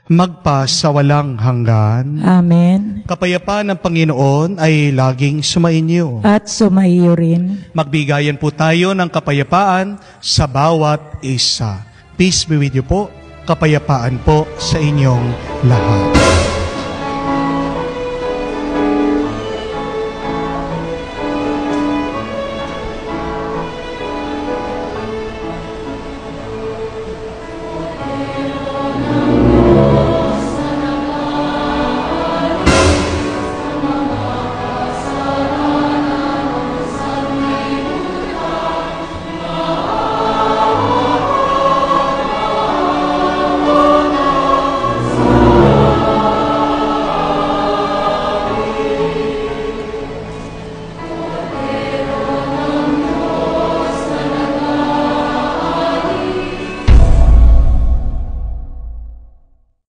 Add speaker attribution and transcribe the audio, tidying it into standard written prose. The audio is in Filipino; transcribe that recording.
Speaker 1: magpa sa walang hanggan.
Speaker 2: Amen.
Speaker 1: Kapayapaan ng Panginoon ay laging sumainyo.
Speaker 2: At sumaiyo rin.
Speaker 1: Magbigayan po tayo ng kapayapaan sa bawat isa. Peace be with you po. Kapayapaan po sa inyong lahat.